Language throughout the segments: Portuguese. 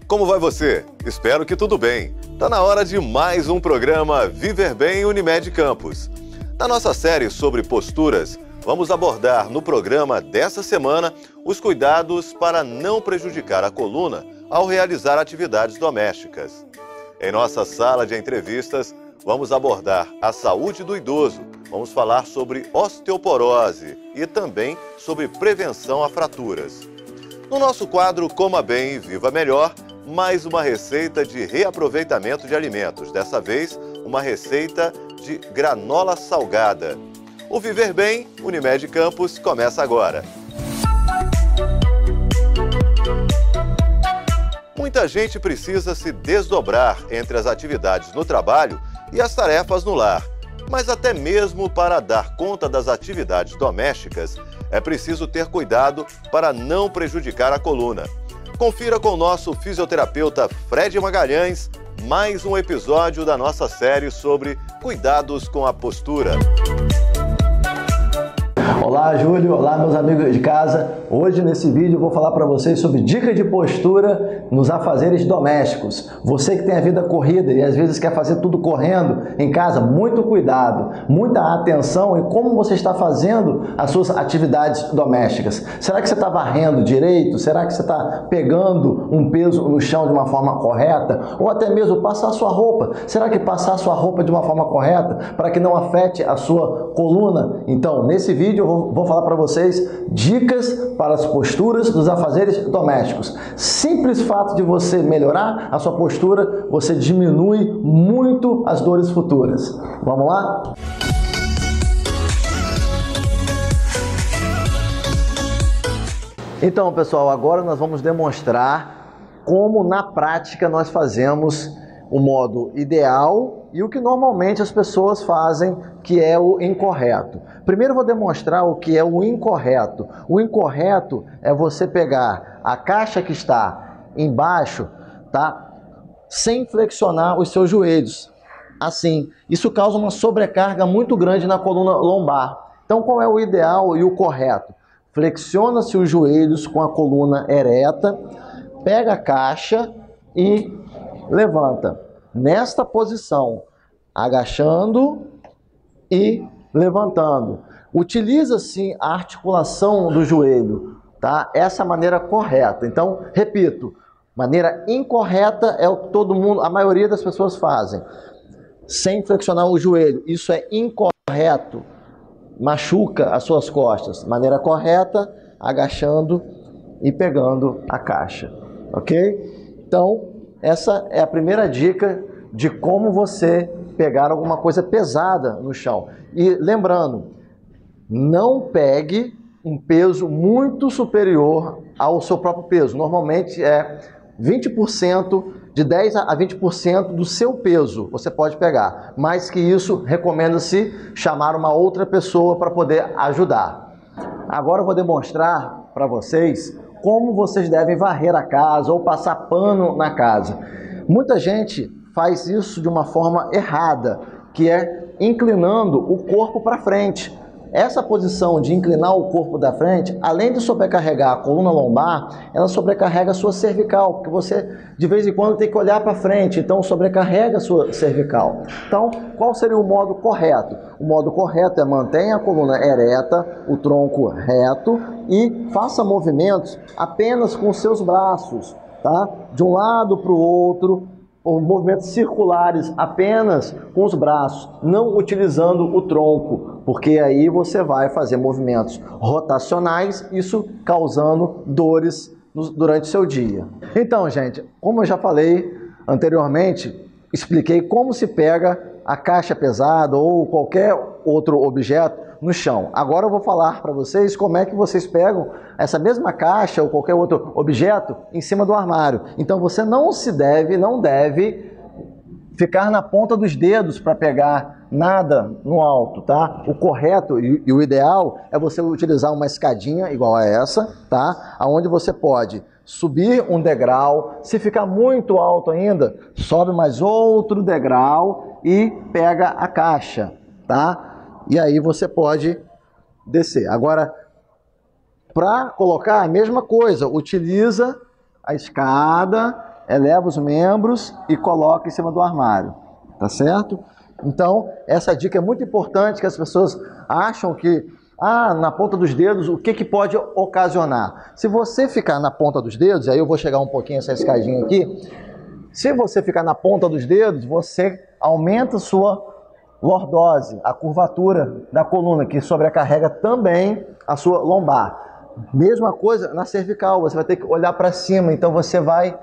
como vai você? Espero que tudo bem. Tá na hora de mais um programa Viver Bem Unimed Campos. Na nossa série sobre posturas, vamos abordar no programa dessa semana os cuidados para não prejudicar a coluna ao realizar atividades domésticas. Em nossa sala de entrevistas, vamos abordar a saúde do idoso, vamos falar sobre osteoporose e também sobre prevenção a fraturas. No nosso quadro Coma Bem e Viva Melhor, mais uma receita de reaproveitamento de alimentos, dessa vez uma receita de granola salgada. O Viver Bem Unimed Campos começa agora. Muita gente precisa se desdobrar entre as atividades no trabalho e as tarefas no lar. Mas até mesmo para dar conta das atividades domésticas, é preciso ter cuidado para não prejudicar a coluna. Confira com o nosso fisioterapeuta Fred Magalhães mais um episódio da nossa série sobre cuidados com a postura. Olá, Júlio. Olá, meus amigos de casa. Hoje, nesse vídeo, eu vou falar para vocês sobre dicas de postura nos afazeres domésticos. Você que tem a vida corrida e às vezes quer fazer tudo correndo em casa, muito cuidado, muita atenção em como você está fazendo as suas atividades domésticas. Será que você está varrendo direito? Será que você está pegando um peso no chão de uma forma correta? Ou até mesmo passar a sua roupa. Será que passar a sua roupa de uma forma correta para que não afete a sua coluna? Então, nesse vídeo eu vou falar para vocês dicas para as posturas dos afazeres domésticos. Simples fato de você melhorar a sua postura, você diminui muito as dores futuras. Vamos lá? Então, pessoal, agora nós vamos demonstrar como na prática nós fazemos o modo ideal e o que normalmente as pessoas fazem, que é o incorreto. Primeiro eu vou demonstrar o que é o incorreto. O incorreto é você pegar a caixa que está embaixo, tá? Sem flexionar os seus joelhos. Assim, isso causa uma sobrecarga muito grande na coluna lombar. Então qual é o ideal e o correto? Flexiona-se os joelhos com a coluna ereta, pega a caixa e levanta. Nesta posição, agachando e levantando. Utiliza-se a articulação do joelho, tá? Essa é a maneira correta. Então, repito, maneira incorreta é o que todo mundo, a maioria das pessoas fazem. Sem flexionar o joelho. Isso é incorreto. Machuca as suas costas. Maneira correta, agachando e pegando a caixa. Ok? Então, essa é a primeira dica de como você pegar alguma coisa pesada no chão. E lembrando, não pegue um peso muito superior ao seu próprio peso. Normalmente é 20%, de 10 a 20% do seu peso você pode pegar. Mais que isso, recomenda-se chamar uma outra pessoa para poder ajudar. Agora eu vou demonstrar para vocês como vocês devem varrer a casa ou passar pano na casa. Muita gente faz isso de uma forma errada, que é inclinando o corpo para frente. Essa posição de inclinar o corpo da frente, além de sobrecarregar a coluna lombar, ela sobrecarrega a sua cervical, porque você de vez em quando tem que olhar para frente, então sobrecarrega a sua cervical. Então, qual seria o modo correto? O modo correto é mantenha a coluna ereta, o tronco reto e faça movimentos apenas com os seus braços, tá? De um lado para o outro, ou movimentos circulares apenas com os braços, não utilizando o tronco, porque aí você vai fazer movimentos rotacionais, isso causando dores durante o seu dia. Então, gente, como eu já falei anteriormente, expliquei como se pega a caixa pesada ou qualquer outro objeto no chão. Agora eu vou falar para vocês como é que vocês pegam essa mesma caixa ou qualquer outro objeto em cima do armário. Então você não deve ficar na ponta dos dedos para pegar nada no alto, tá? O correto e o ideal é você utilizar uma escadinha igual a essa, tá? Aonde você pode subir um degrau, se ficar muito alto ainda, sobe mais outro degrau e pega a caixa, tá? E aí você pode descer. Agora, para colocar a mesma coisa, utiliza a escada eleva os membros e coloca em cima do armário, tá certo? Então, essa dica é muito importante, que as pessoas acham que, na ponta dos dedos, o que pode ocasionar? Se você ficar na ponta dos dedos, aí eu vou chegar um pouquinho essa escadinha aqui, se você ficar na ponta dos dedos, você aumenta sua lordose, a curvatura da coluna, que sobrecarrega também a sua lombar. Mesma coisa na cervical, você vai ter que olhar para cima, então você vai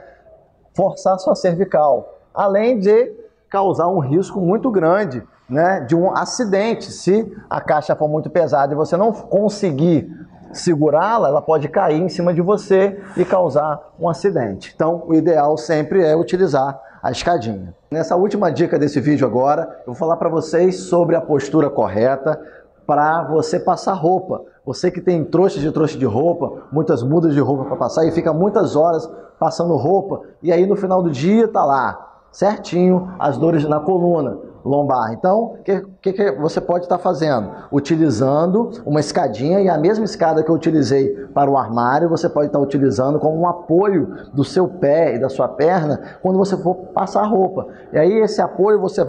forçar a sua cervical, além de causar um risco muito grande, né, de um acidente. Se a caixa for muito pesada e você não conseguir segurá-la, ela pode cair em cima de você e causar um acidente. Então, o ideal sempre é utilizar a escadinha. Nessa última dica desse vídeo agora, eu vou falar para vocês sobre a postura correta para você passar roupa. Você que tem trouxa de roupa, muitas mudas de roupa para passar e fica muitas horas passando roupa, e aí no final do dia tá lá, certinho, as dores na coluna lombar. Então, o que você pode estar fazendo? Utilizando uma escadinha, e a mesma escada que eu utilizei para o armário, você pode estar utilizando como um apoio do seu pé e da sua perna quando você for passar a roupa. E aí esse apoio você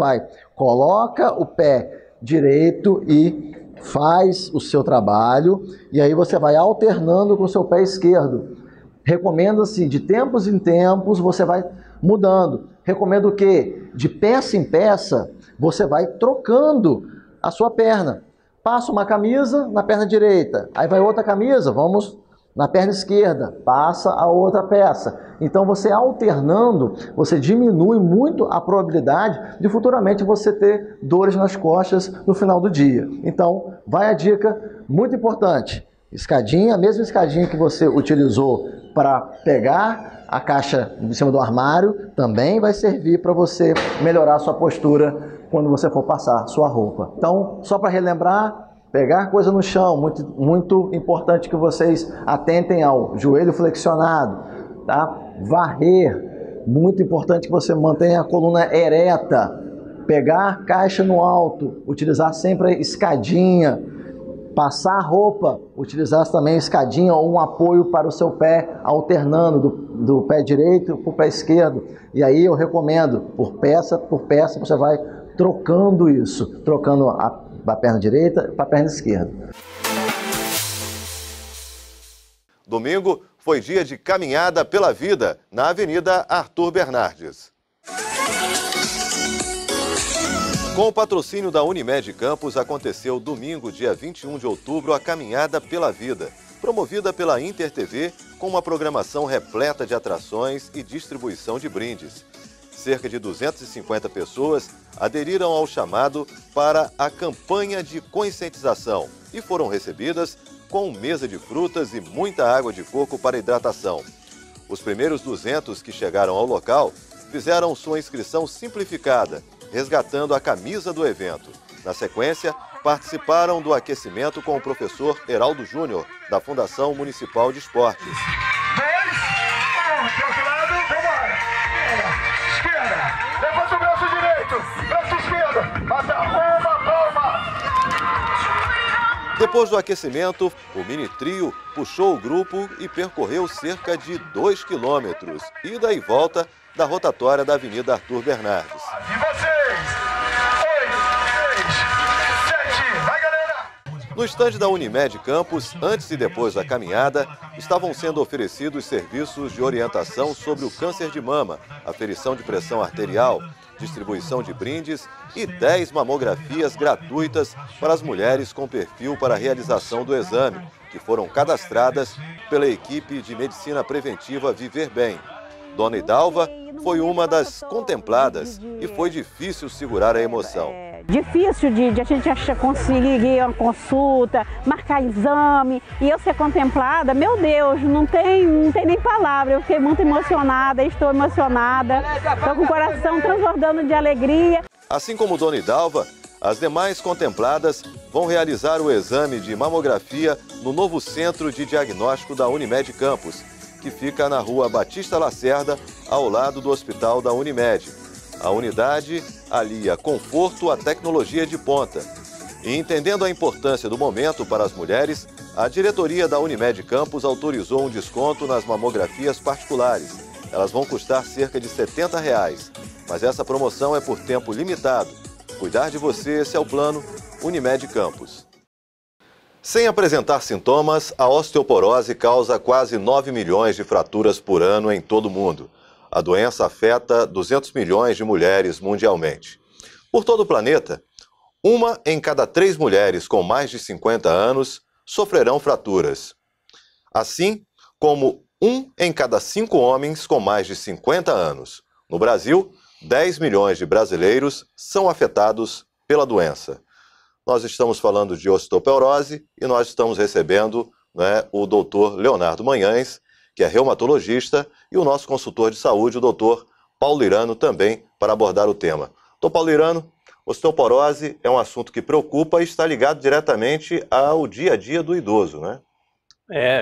coloca o pé direito e faz o seu trabalho, e aí você vai alternando com o seu pé esquerdo. Recomenda-se de tempos em tempos, você vai mudando. Recomendo que de peça em peça, você vai trocando a sua perna. Passa uma camisa na perna direita, aí vai outra camisa, vamos na perna esquerda, passa a outra peça. Então você alternando, você diminui muito a probabilidade de futuramente você ter dores nas costas no final do dia. Então vai a dica muito importante. Escadinha, a mesma escadinha que você utilizou para pegar a caixa em cima do armário, também vai servir para você melhorar a sua postura quando você for passar sua roupa. Então, só para relembrar, pegar coisa no chão, muito importante que vocês atentem ao joelho flexionado, tá? Varrer, muito importante que você mantenha a coluna ereta. Pegar caixa no alto, utilizar sempre a escadinha. Passar roupa, utilizar também a escadinha ou um apoio para o seu pé, alternando do pé direito para o pé esquerdo. E aí eu recomendo, por peça, você vai trocando isso, trocando a perna direita para a perna esquerda. Domingo foi dia de caminhada pela vida na Avenida Arthur Bernardes. Com o patrocínio da Unimed Campos, aconteceu domingo, dia 21 de outubro, a Caminhada pela Vida, promovida pela Inter TV, com uma programação repleta de atrações e distribuição de brindes. Cerca de 250 pessoas aderiram ao chamado para a campanha de conscientização e foram recebidas com mesa de frutas e muita água de coco para hidratação. Os primeiros 200 que chegaram ao local fizeram sua inscrição simplificada, resgatando a camisa do evento. Na sequência, participaram do aquecimento com o professor Heraldo Júnior, da Fundação Municipal de Esportes. 2, 1, pro outro lado, vambora. Esquerda, levanta o braço direito, braço esquerdo, bata uma palma. Depois do aquecimento, o mini trio puxou o grupo e percorreu cerca de 2 quilômetros, ida e volta da rotatória da Avenida Arthur Bernardes. E vocês? 8, 6, 7, vai galera! No estande da Unimed Campos, antes e depois da caminhada, estavam sendo oferecidos serviços de orientação sobre o câncer de mama, aferição de pressão arterial, distribuição de brindes e 10 mamografias gratuitas para as mulheres com perfil para a realização do exame, que foram cadastradas pela equipe de medicina preventiva Viver Bem. Dona Idalva foi uma das contempladas e foi difícil segurar a emoção. Difícil de a gente conseguir uma consulta, marcar exame e eu ser contemplada, meu Deus, não tem nem palavra. Eu fiquei muito emocionada, estou emocionada, estou com o coração transbordando de alegria. Assim como Dona Idalva, as demais contempladas vão realizar o exame de mamografia no novo Centro de Diagnóstico da Unimed Campos, que fica na rua Batista Lacerda, ao lado do Hospital da Unimed. A unidade alia conforto à tecnologia de ponta. E entendendo a importância do momento para as mulheres, a diretoria da Unimed Campos autorizou um desconto nas mamografias particulares. Elas vão custar cerca de R$ 70, mas essa promoção é por tempo limitado. Cuidar de você, esse é o plano Unimed Campos. Sem apresentar sintomas, a osteoporose causa quase 9 milhões de fraturas por ano em todo o mundo. A doença afeta 200 milhões de mulheres mundialmente. Por todo o planeta, 1 em cada 3 mulheres com mais de 50 anos sofrerão fraturas. Assim como 1 em cada 5 homens com mais de 50 anos. No Brasil, 10 milhões de brasileiros são afetados pela doença. Nós estamos falando de osteoporose e nós estamos recebendo, o doutor Leonardo Manhães, que é reumatologista, e o nosso consultor de saúde, o doutor Paulo Irano, também para abordar o tema. Doutor Paulo Irano, osteoporose é um assunto que preocupa e está ligado diretamente ao dia a dia do idoso, né?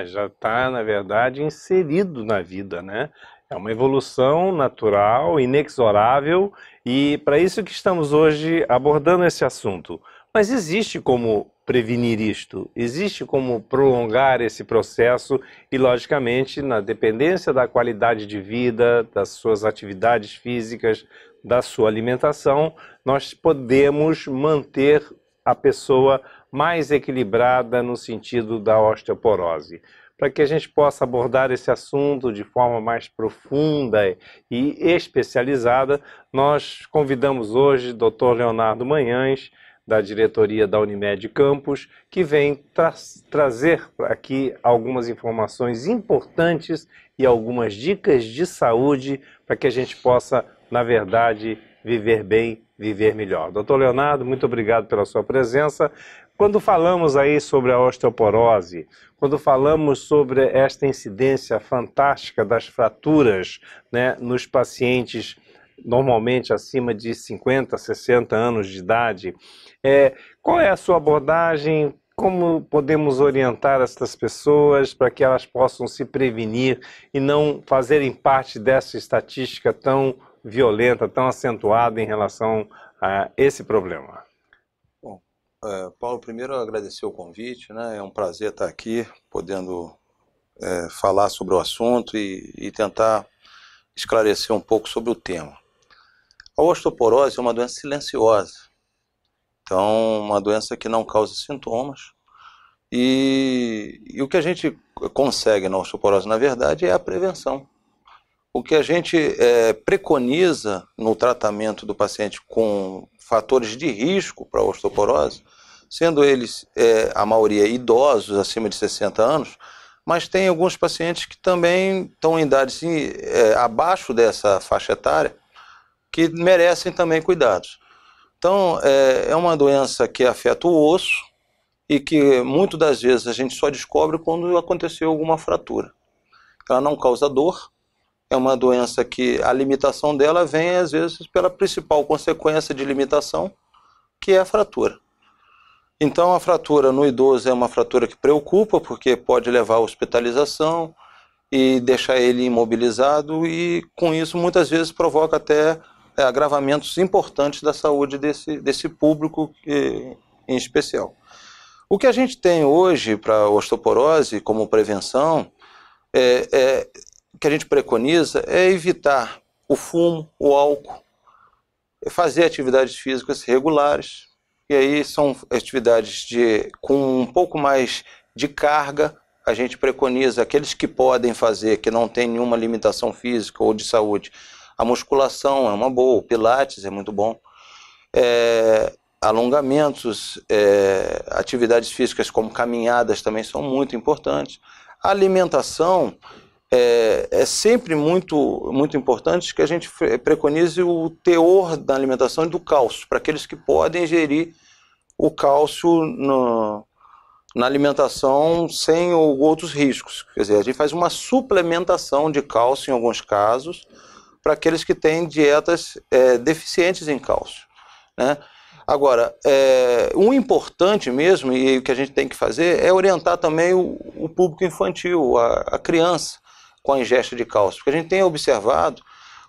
Já está, na verdade, inserido na vida, né? É uma evolução natural, inexorável, e para isso que estamos hoje abordando esse assunto. Mas existe como prevenir isto? Existe como prolongar esse processo e, logicamente, na dependência da qualidade de vida, das suas atividades físicas, da sua alimentação, nós podemos manter a pessoa mais equilibrada no sentido da osteoporose. Para que a gente possa abordar esse assunto de forma mais profunda e especializada, nós convidamos hoje o Dr. Leonardo Manhães, da diretoria da Unimed Campos, que vem trazer aqui algumas informações importantes e algumas dicas de saúde para que a gente possa, na verdade, viver bem, viver melhor. Doutor Leonardo, muito obrigado pela sua presença. Quando falamos aí sobre a osteoporose, quando falamos sobre esta incidência fantástica das fraturas, nos pacientes normalmente acima de 50, 60 anos de idade, qual é a sua abordagem? Como podemos orientar essas pessoas para que elas possam se prevenir e não fazerem parte dessa estatística tão violenta, tão acentuada em relação a esse problema? Bom, Paulo, primeiro agradecer o convite, né? É um prazer estar aqui, podendo falar sobre o assunto e tentar esclarecer um pouco sobre o tema. A osteoporose é uma doença silenciosa, então uma doença que não causa sintomas, e o que a gente consegue na osteoporose, na verdade, é a prevenção. O que a gente preconiza no tratamento do paciente com fatores de risco para a osteoporose, sendo eles, a maioria, idosos acima de 60 anos, mas tem alguns pacientes que também estão em idade abaixo dessa faixa etária, que merecem também cuidados. Então, é uma doença que afeta o osso e que muitas das vezes a gente só descobre quando aconteceu alguma fratura. Ela não causa dor, é uma doença que a limitação dela vem, às vezes, pela principal consequência de limitação, que é a fratura. Então, a fratura no idoso é uma fratura que preocupa, porque pode levar à hospitalização e deixar ele imobilizado, e com isso, muitas vezes, provoca até agravamentos importantes da saúde desse público em especial. O que a gente tem hoje para a osteoporose como prevenção, que a gente preconiza, é evitar o fumo, o álcool, fazer atividades físicas regulares, e aí são atividades com um pouco mais de carga. A gente preconiza aqueles que podem fazer, que não tem nenhuma limitação física ou de saúde. A musculação é uma boa, o pilates é muito bom, alongamentos, atividades físicas como caminhadas também são muito importantes. A alimentação é sempre muito, muito importante que a gente preconize o teor da alimentação e do cálcio, para aqueles que podem ingerir o cálcio na alimentação sem outros riscos. Quer dizer, a gente faz uma suplementação de cálcio em alguns casos, para aqueles que têm dietas deficientes em cálcio, né? Agora, o importante mesmo, e o que a gente tem que fazer, é orientar também o público infantil, a criança, com a ingesta de cálcio. Porque a gente tem observado,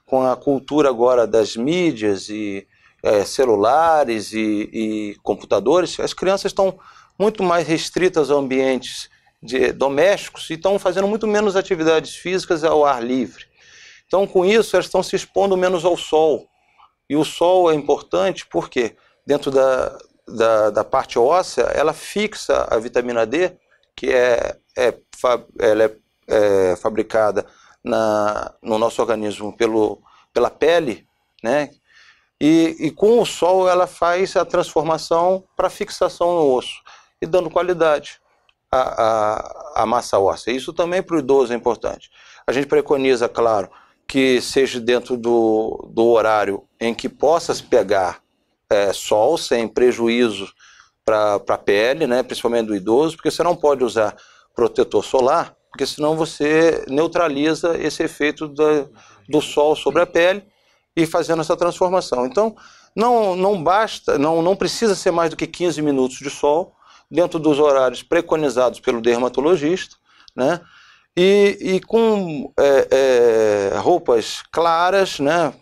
com a cultura agora das mídias e celulares e computadores, as crianças estão muito mais restritas a ambientes domésticos e estão fazendo muito menos atividades físicas ao ar livre. Então, com isso, elas estão se expondo menos ao sol. E o sol é importante porque dentro da parte óssea, ela fixa a vitamina D, que ela é fabricada no nosso organismo pela pele, né? E com o sol ela faz a transformação para fixação no osso e dando qualidade à massa óssea. Isso também para o idoso é importante. A gente preconiza, claro, que seja dentro do horário em que possa se pegar sol sem prejuízo para a pele, né, principalmente do idoso, porque você não pode usar protetor solar, porque senão você neutraliza esse efeito do sol sobre a pele e fazendo essa transformação. Então, não basta, não precisa ser mais do que 15 minutos de sol, dentro dos horários preconizados pelo dermatologista, né? E com roupas claras, né?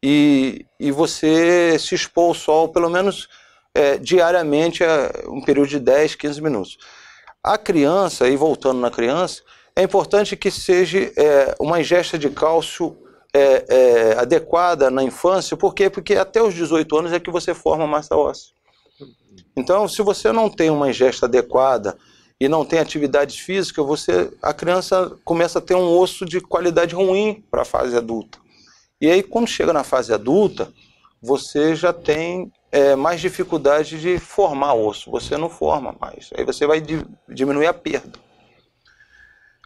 E você se expor ao sol pelo menos diariamente um período de 10, 15 minutos. A criança, e voltando na criança, é importante que seja uma ingesta de cálcio adequada na infância. Por quê? Porque até os 18 anos é que você forma massa óssea. Então, se você não tem uma ingesta adequada e não tem atividade física, a criança começa a ter um osso de qualidade ruim para a fase adulta. E aí, quando chega na fase adulta, você já tem mais dificuldade de formar osso. Você não forma mais. Aí você vai diminuir a perda.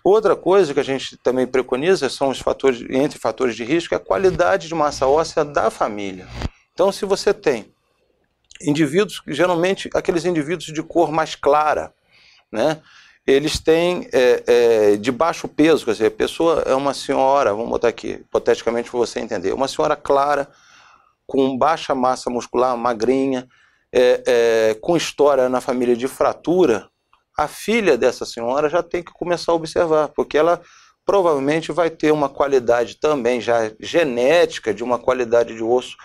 Outra coisa que a gente também preconiza são os fatores, entre fatores de risco, é a qualidade de massa óssea da família. Então, se você tem indivíduos, geralmente aqueles indivíduos de cor mais clara, né? Eles têm de baixo peso, quer dizer, a pessoa é uma senhora, vamos botar aqui, hipoteticamente para você entender, uma senhora clara, com baixa massa muscular, magrinha, com história na família de fratura, a filha dessa senhora já tem que começar a observar, porque ela provavelmente vai ter uma qualidade também já genética, de uma qualidade de osso,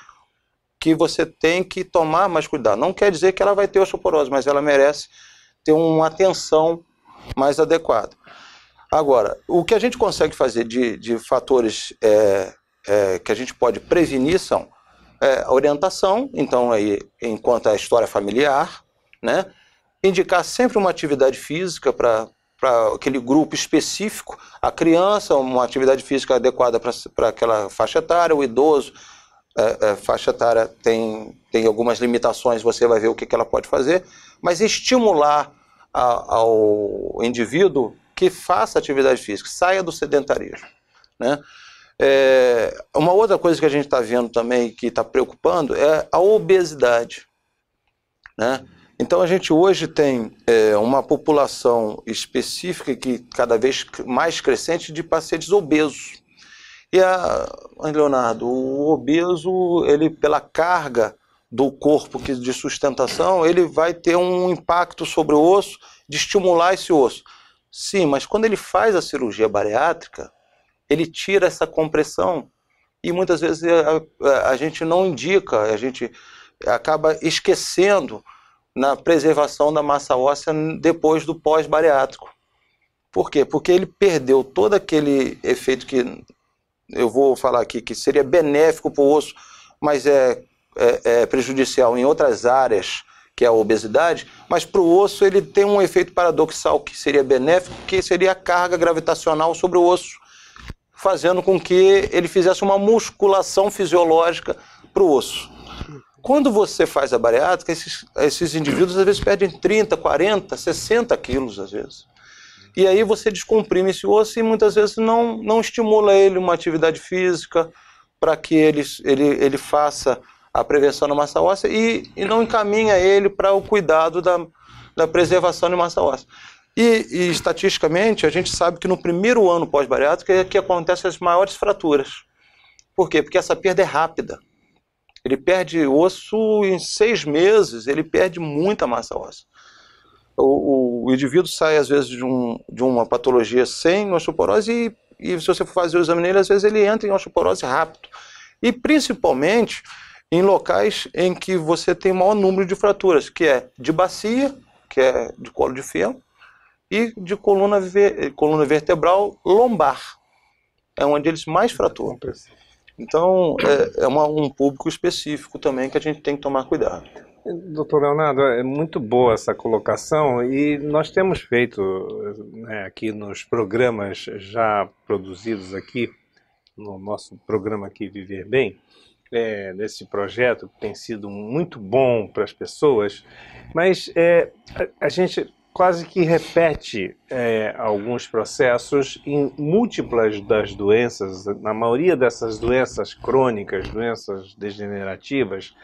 que você tem que tomar mais cuidado. Não quer dizer que ela vai ter osteoporose, mas ela merece ter uma atenção mais adequada. Agora, o que a gente consegue fazer de fatores que a gente pode prevenir são a orientação, então aí, enquanto a história familiar, né? Indicar sempre uma atividade física para aquele grupo específico, a criança, uma atividade física adequada para aquela faixa etária, o idoso, faixa etária tem algumas limitações, você vai ver o que ela pode fazer, mas estimular ao indivíduo que faça atividade física, saia do sedentarismo, né? Uma outra coisa que a gente está vendo também, que está preocupando, é a obesidade, né? Então a gente hoje tem uma população específica que cada vez mais crescente de pacientes obesos. E, Leonardo, o obeso, ele pela carga do corpo de sustentação, ele vai ter um impacto sobre o osso, de estimular esse osso. Sim, mas quando ele faz a cirurgia bariátrica, ele tira essa compressão e muitas vezes a gente não indica, a gente acaba esquecendo na preservação da massa óssea depois do pós-bariátrico. Por quê? Porque ele perdeu todo aquele efeito que eu vou falar aqui, que seria benéfico para o osso, mas é prejudicial em outras áreas, que é a obesidade, mas para o osso ele tem um efeito paradoxal que seria benéfico, que seria a carga gravitacional sobre o osso, fazendo com que ele fizesse uma musculação fisiológica para o osso. Quando você faz a bariátrica, esses indivíduos às vezes perdem 30, 40, 60 quilos às vezes. E aí você descomprime esse osso e muitas vezes não estimula ele uma atividade física para que ele faça a prevenção da massa óssea e não encaminha ele para o cuidado da preservação de massa óssea. E estatisticamente a gente sabe que no primeiro ano pós-bariátrico é que acontecem as maiores fraturas. Por quê? Porque essa perda é rápida. Ele perde osso em 6 meses, ele perde muita massa óssea. O indivíduo sai, às vezes, de uma patologia sem osteoporose e se você for fazer o exame nele, às vezes ele entra em osteoporose rápido. E, principalmente, em locais em que você tem maior número de fraturas, que é de bacia, que é de colo de fêmur, e de coluna vertebral lombar. é onde eles mais fraturam. Então, é um público específico também que a gente tem que tomar cuidado. Doutor Leonardo, é muito boa essa colocação e nós temos feito, né, aqui nos programas já produzidos aqui, no nosso programa aqui Viver Bem, nesse projeto que tem sido muito bom para as pessoas, mas a gente quase que repete alguns processos em múltiplas das doenças, na maioria dessas doenças crônicas, doenças degenerativas,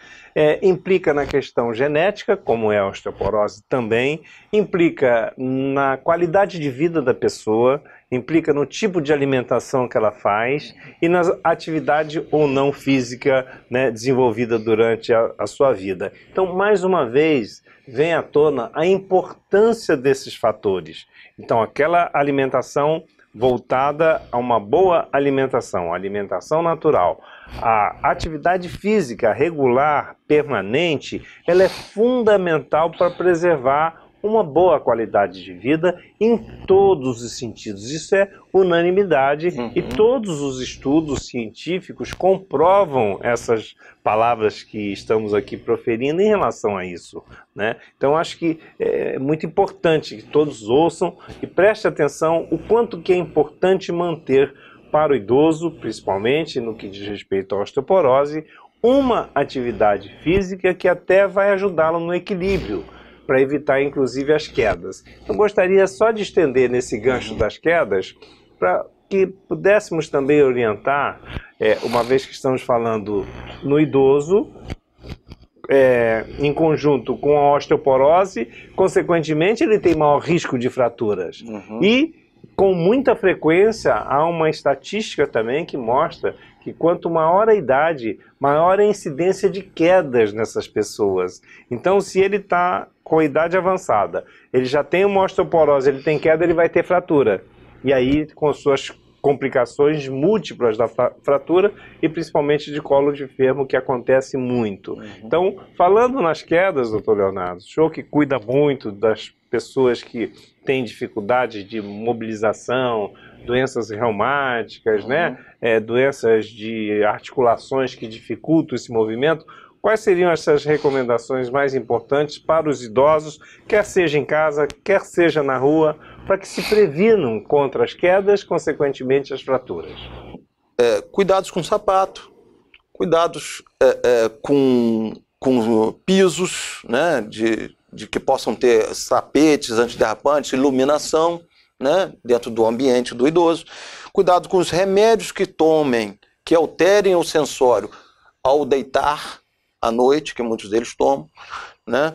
implica na questão genética, como é a osteoporose também, implica na qualidade de vida da pessoa, implica no tipo de alimentação que ela faz e na atividade ou não física, né, desenvolvida durante a sua vida. Então, mais uma vez, vem à tona a importância desses fatores. Então, aquela alimentação voltada a uma boa alimentação, alimentação natural, a atividade física regular, permanente, ela é fundamental para preservar uma boa qualidade de vida em todos os sentidos. Isso é unanimidade e todos os estudos científicos comprovam essas palavras que estamos aqui proferindo em relação a isso, né? Então acho que é muito importante que todos ouçam e prestem atenção o quanto que é importante manter para o idoso, principalmente no que diz respeito à osteoporose, uma atividade física que até vai ajudá-lo no equilíbrio, para evitar inclusive as quedas. Eu gostaria só de estender nesse gancho das quedas, para que pudéssemos também orientar, uma vez que estamos falando no idoso, em conjunto com a osteoporose, consequentemente ele tem maior risco de fraturas. E com muita frequência há uma estatística também que mostra que quanto maior a idade, maior a incidência de quedas nessas pessoas. Então, se ele está com a idade avançada, ele já tem uma osteoporose, ele tem queda, ele vai ter fratura. E aí, com suas complicações múltiplas da fratura e principalmente de colo de ferro, que acontece muito. Então, falando nas quedas, doutor Leonardo, o senhor que cuida muito das pessoas que têm dificuldade de mobilização, doenças reumáticas, né? Doenças de articulações que dificultam esse movimento, quais seriam essas recomendações mais importantes para os idosos, quer seja em casa, quer seja na rua, para que se previnam contra as quedas, consequentemente as fraturas? Cuidados com sapato, cuidados com pisos, né, de que possam ter tapetes antiderrapantes, iluminação, né, dentro do ambiente do idoso. Cuidado com os remédios que tomem, que alterem o sensório ao deitar à noite, que muitos deles tomam, né?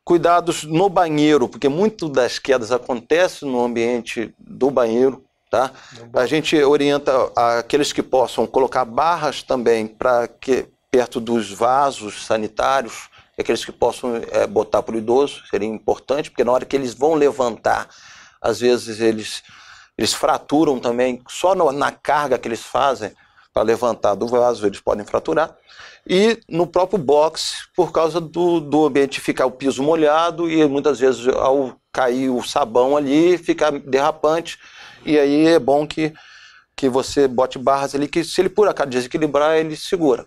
Cuidados no banheiro, porque muito das quedas acontecem no ambiente do banheiro, tá? A gente orienta aqueles que possam colocar barras também para que perto dos vasos sanitários, aqueles que possam botar para o idoso, seria importante, porque na hora que eles vão levantar, às vezes eles fraturam também, só na carga que eles fazem para levantar do vaso, eles podem fraturar. E no próprio box, por causa do ambiente ficar o piso molhado e muitas vezes ao cair o sabão ali, fica derrapante. E aí é bom que você bote barras ali, que se ele por acaso desequilibrar, ele segura.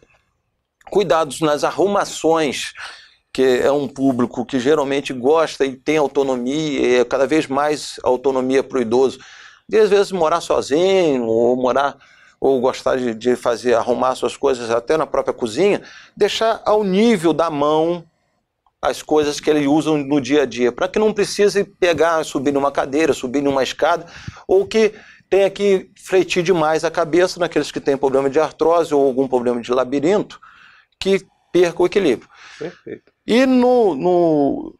Cuidados nas arrumações, que é um público que geralmente gosta e tem autonomia, cada vez mais autonomia para o idoso. E às vezes morar sozinho, ou gostar de arrumar suas coisas até na própria cozinha, deixar ao nível da mão as coisas que eles usam no dia a dia, para que não precise pegar, subir numa cadeira, subir numa escada, ou que tenha que fletir demais a cabeça naqueles que têm problema de artrose ou algum problema de labirinto, que perca o equilíbrio. Perfeito. E no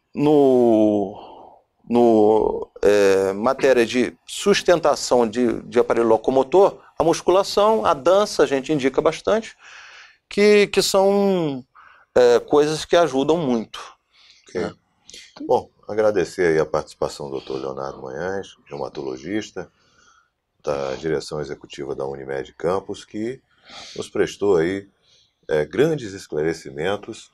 matéria de sustentação de aparelho locomotor, a musculação, a dança, a gente indica bastante, que são coisas que ajudam muito. Okay. Né? Bom, agradecer aí a participação do Dr. Leonardo Manhães, reumatologista da direção executiva da Unimed Campos, que nos prestou aí grandes esclarecimentos,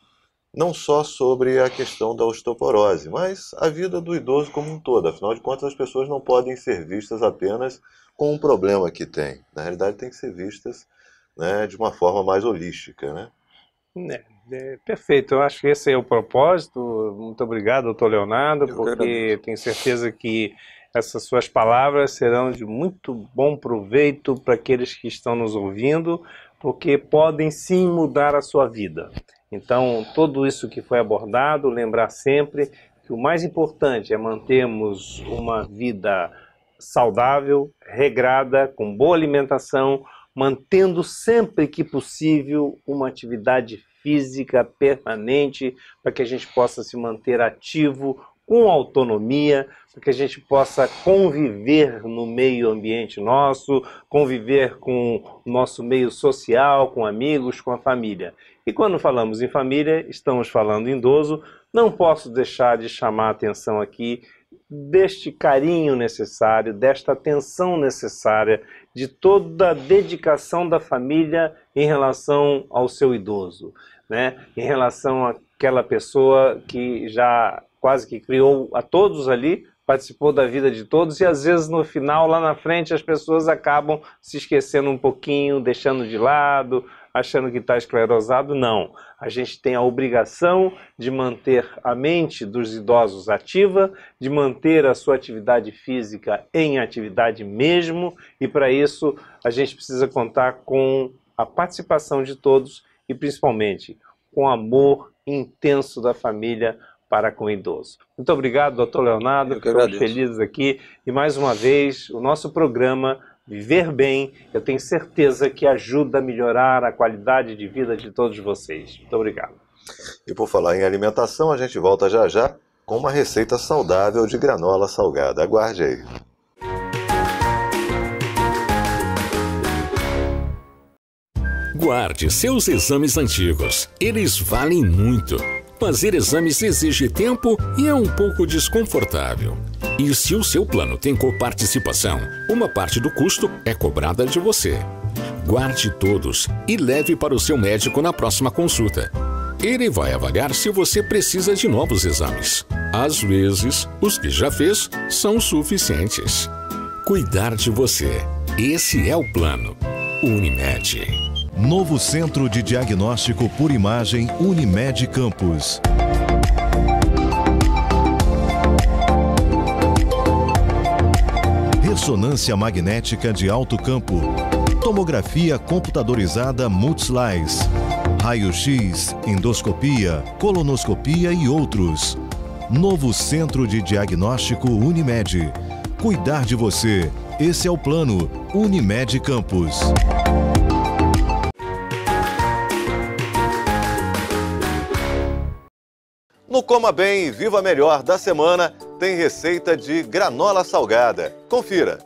não só sobre a questão da osteoporose, mas a vida do idoso como um todo. Afinal de contas, as pessoas não podem ser vistas apenas com o problema que tem. Na realidade, tem que ser vistas, né, de uma forma mais holística, né? Perfeito, eu acho que esse é o propósito. Muito obrigado, doutor Leonardo, porque tenho certeza que essas suas palavras serão de muito bom proveito para aqueles que estão nos ouvindo, porque podem sim mudar a sua vida. Então, tudo isso que foi abordado, lembrar sempre que o mais importante é mantermos uma vida saudável, regrada, com boa alimentação, mantendo sempre que possível uma atividade física permanente, para que a gente possa se manter ativo, com autonomia, para que a gente possa conviver no meio ambiente nosso, conviver com o nosso meio social, com amigos, com a família. E quando falamos em família, estamos falando em idoso, não posso deixar de chamar a atenção aqui deste carinho necessário, desta atenção necessária, de toda a dedicação da família em relação ao seu idoso, né? Em relação àquela pessoa que já quase que criou a todos ali, participou da vida de todos e às vezes no final, lá na frente, as pessoas acabam se esquecendo um pouquinho, deixando de lado, achando que está esclerosado. Não, a gente tem a obrigação de manter a mente dos idosos ativa, de manter a sua atividade física em atividade mesmo, e para isso a gente precisa contar com a participação de todos e principalmente com o amor intenso da família para com o idoso. Muito obrigado, doutor Leonardo, ficamos felizes aqui e mais uma vez o nosso programa Viver Bem, eu tenho certeza que ajuda a melhorar a qualidade de vida de todos vocês. Muito obrigado. E por falar em alimentação, a gente volta já já com uma receita saudável de granola salgada. Aguarde aí. Guarde seus exames antigos. Eles valem muito. Fazer exames exige tempo e é um pouco desconfortável. E se o seu plano tem coparticipação, uma parte do custo é cobrada de você. Guarde todos e leve para o seu médico na próxima consulta. Ele vai avaliar se você precisa de novos exames. Às vezes, os que já fez são suficientes. Cuidar de você. Esse é o plano. Unimed. Novo Centro de Diagnóstico por Imagem Unimed Campos. Ressonância magnética de alto campo. Tomografia computadorizada Multislice. Raio-X, endoscopia, colonoscopia e outros. Novo Centro de Diagnóstico Unimed. Cuidar de você. Esse é o plano. Unimed Campos. No Coma Bem, Viva Melhor da semana, tem receita de granola salgada. Confira!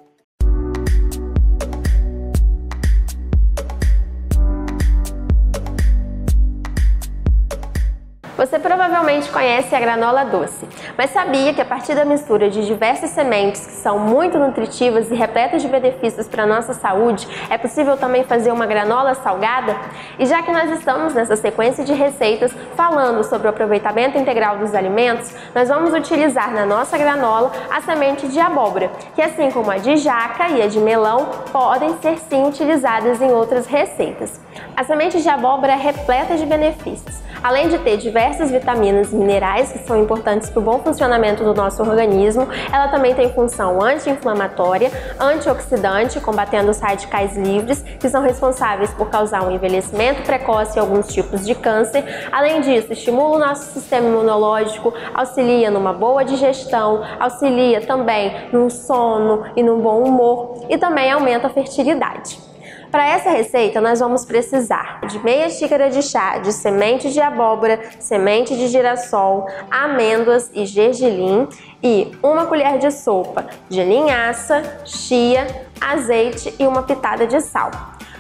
Você provavelmente conhece a granola doce, mas sabia que a partir da mistura de diversas sementes que são muito nutritivas e repletas de benefícios para a nossa saúde, é possível também fazer uma granola salgada? E já que nós estamos nessa sequência de receitas falando sobre o aproveitamento integral dos alimentos, nós vamos utilizar na nossa granola a semente de abóbora, que assim como a de jaca e a de melão, podem ser sim utilizadas em outras receitas. A semente de abóbora é repleta de benefícios. Além de ter diversas vitaminas e minerais que são importantes para o bom funcionamento do nosso organismo, ela também tem função anti-inflamatória, antioxidante, combatendo os radicais livres, que são responsáveis por causar um envelhecimento precoce e alguns tipos de câncer. Além disso, estimula o nosso sistema imunológico, auxilia numa boa digestão, auxilia também no sono e no bom humor e também aumenta a fertilidade. Para essa receita, nós vamos precisar de meia xícara de chá de semente de abóbora, semente de girassol, amêndoas e gergelim e uma colher de sopa de linhaça, chia, azeite e uma pitada de sal.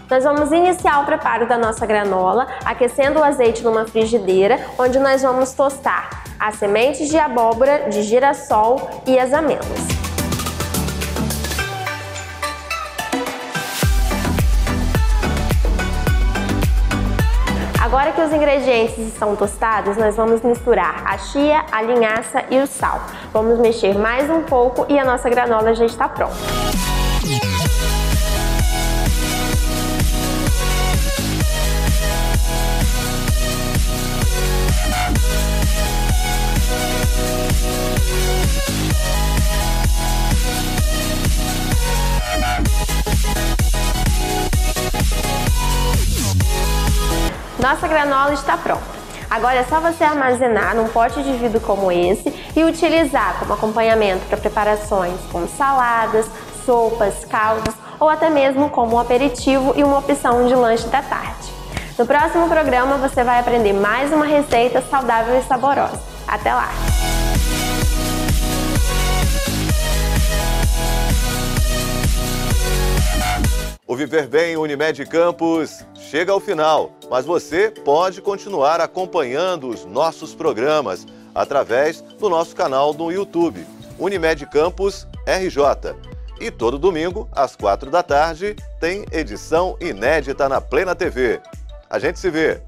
Nós vamos iniciar o preparo da nossa granola, aquecendo o azeite numa frigideira, onde nós vamos tostar as sementes de abóbora, de girassol e as amêndoas. Agora que os ingredientes estão tostados, nós vamos misturar a chia, a linhaça e o sal. Vamos mexer mais um pouco e a nossa granola já está pronta. Nossa granola está pronta. Agora é só você armazenar num pote de vidro como esse e utilizar como acompanhamento para preparações como saladas, sopas, caldos ou até mesmo como um aperitivo e uma opção de lanche da tarde. No próximo programa você vai aprender mais uma receita saudável e saborosa. Até lá! O Viver Bem Unimed Campus chega ao final, mas você pode continuar acompanhando os nossos programas através do nosso canal no YouTube, Unimed Campus RJ. E todo domingo, às 4 da tarde, tem edição inédita na Plena TV. A gente se vê!